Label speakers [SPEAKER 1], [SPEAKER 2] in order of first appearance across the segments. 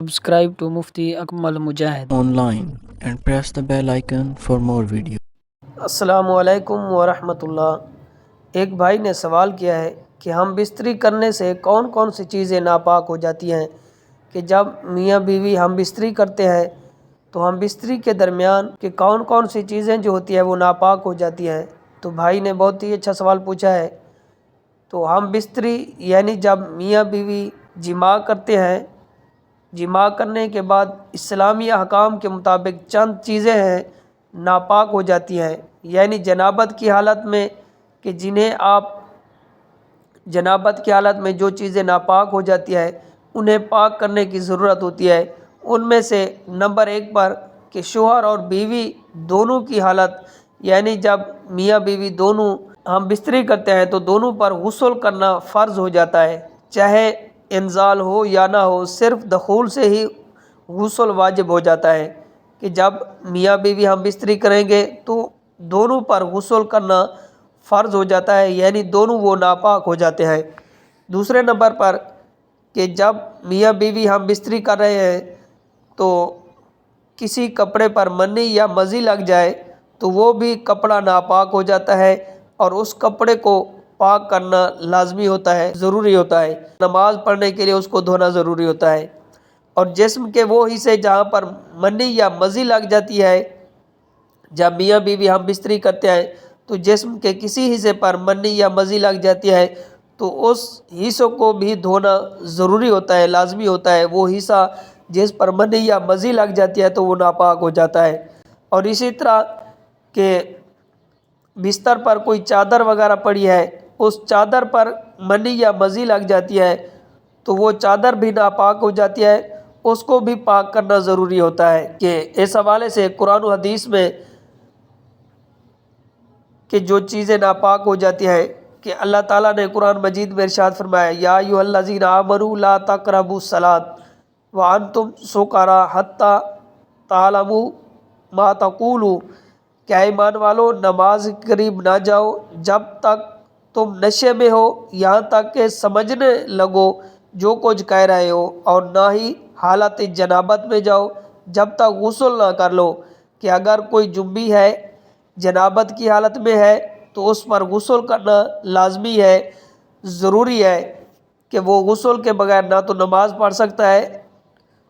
[SPEAKER 1] Subscribe to Mufti Akmal Mujahid
[SPEAKER 2] online and press the bell icon for more videos.
[SPEAKER 3] السلام علیکم ورحمۃ اللہ۔ ایک بھائی نے سوال کیا ہے کہ ہم بستری کرنے سے کون کون سی چیزیں ناپاک ہو جاتی ہیں، کہ جب میاں بیوی ہم بستری کرتے ہیں تو ہم بستری کے درمیان کہ کون کون سی چیزیں جو ہوتی ہیں وہ ناپاک ہو جاتی ہیں۔ تو بھائی نے بہت ہی اچھا سوال پوچھا ہے۔ تو ہم بستری یعنی جب میاں بیوی جماع کرتے ہیں، جماع کرنے کے بعد اسلامی احکام کے مطابق چند چیزیں ہیں ناپاک ہو جاتی ہیں، یعنی جنابت کی حالت میں، کہ جنہیں آپ جنابت کی حالت میں جو چیزیں ناپاک ہو جاتی ہیں انہیں پاک کرنے کی ضرورت ہوتی ہے۔ ان میں سے نمبر 1 پر کہ شوہر اور بیوی دونوں کی حالت، یعنی جب میاں بیوی دونوں ہم بستری کرتے ہیں تو دونوں پر غسل کرنا فرض ہو جاتا ہے، چاہے انزال ہو یا نہ ہو، صرف دخول سے ہی غسل واجب ہو جاتا ہے، کہ جب میاں بیوی ہم بستری کریں گے تو دونوں پر غسل کرنا فرض ہو جاتا ہے، یعنی دونوں وہ ناپاک ہو جاتے ہیں۔ دوسرے نمبر پر کہ جب میاں بیوی ہم بستری کر رہے ہیں تو کسی کپڑے پر منی یا مزی لگ جائے تو وہ بھی کپڑا ناپاک ہو جاتا ہے، اور اس کپڑے کو پاک کرنا لازمی ہوتا ہے، ضروری ہوتا ہے۔ نماز پڑھنے کے لیے اس کو دھونا ضروری ہوتا ہے۔ اور جسم کے وہ حصے جہاں پر منی یا مزی لگ جاتی ہے، جب میاں بیوی ہم بستری کرتے ہیں تو جسم کے کسی حصے پر منی یا مزی لگ جاتی ہے تو اس حصوں کو بھی دھونا ضروری ہوتا ہے، لازمی ہوتا ہے۔ وہ حصہ جس پر منی یا مزی لگ جاتی ہے تو وہ ناپاک ہو جاتا ہے۔ اور اسی طرح کہ بستر پر کوئی چادر وغیرہ پڑی ہے، اس چادر پر منی یا مزی لگ جاتی ہے تو وہ چادر بھی ناپاک ہو جاتی ہے، اس کو بھی پاک کرنا ضروری ہوتا ہے۔ کہ اس حوالے سے قرآن و حدیث میں کہ جو چیزیں ناپاک ہو جاتی ہیں، کہ اللہ تعالیٰ نے قرآن مجید میں ارشاد فرمایا، یا ایھا الذین آمنوا لا تقربوا الصلاۃ وانتم سکارا حتی تعلموا ما تقولون، کہ اے ایمان والو نماز کے قریب نہ جاؤ جب تک تم نشے میں ہو، یہاں تک کہ سمجھنے لگو جو کچھ کہہ رہے ہو، اور نہ ہی حالت جنابت میں جاؤ جب تک غسل نہ کر لو، کہ اگر کوئی جنبی ہے، جنابت کی حالت میں ہے تو اس پر غسل کرنا لازمی ہے، ضروری ہے، کہ وہ غسل کے بغیر نہ تو نماز پڑھ سکتا ہے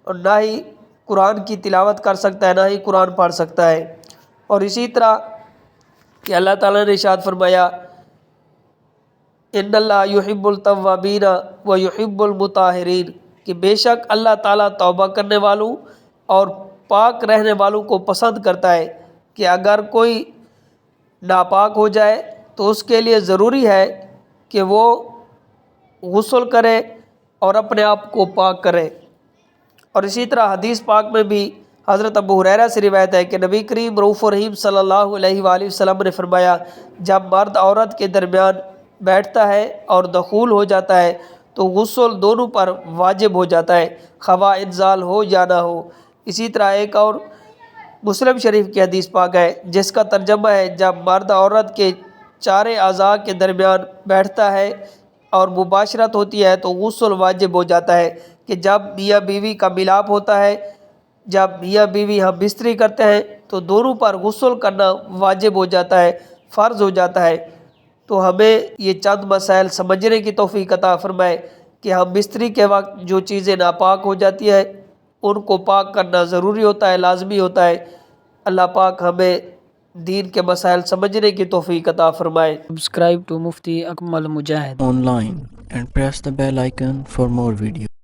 [SPEAKER 3] اور نہ ہی قرآن کی تلاوت کر سکتا ہے، نہ ہی قرآن پڑھ سکتا ہے۔ اور اسی طرح کہ اللہ تعالیٰ نے ارشاد فرمایا، ان اللہ یحب التوابین و یحب المطہرین، کہ بے شک اللہ تعالیٰ توبہ کرنے والوں اور پاک رہنے والوں کو پسند کرتا ہے۔ کہ اگر کوئی ناپاک ہو جائے تو اس کے لیے ضروری ہے کہ وہ غسل کرے اور اپنے آپ کو پاک کرے۔ اور اسی طرح حدیث پاک میں بھی حضرت ابو ہریرہ سے روایت ہے کہ نبی کریم رؤوف الرحیم صلی اللہ علیہ وآلہ وسلم نے فرمایا، جب مرد عورت کے درمیان بیٹھتا ہے اور دخول ہو جاتا ہے تو غسل دونوں پر واجب ہو جاتا ہے، خواہ انزال ہو یا نہ ہو۔ اسی طرح ایک اور مسلم شریف کی حدیث پاک ہے جس کا ترجمہ ہے، جب مرد عورت کے چارے اعضاء کے درمیان بیٹھتا ہے اور مباشرت ہوتی ہے تو غسل واجب ہو جاتا ہے۔ کہ جب میاں بیوی کا ملاپ ہوتا ہے، جب میاں بیوی ہم بستری کرتے ہیں تو دونوں پر غسل کرنا واجب ہو جاتا ہے، فرض ہو جاتا ہے۔ تو ہمیں یہ چند مسائل سمجھنے کی توفیق عطا فرمائے کہ ہم بستری کے وقت جو چیزیں ناپاک ہو جاتی ہیں ان کو پاک کرنا ضروری ہوتا ہے، لازمی ہوتا ہے۔ اللہ پاک ہمیں دین کے مسائل سمجھنے کی توفیق عطا فرمائے۔
[SPEAKER 1] Subscribe to Mufti Akmal Mujahid
[SPEAKER 2] Online and press the bell icon for more videos.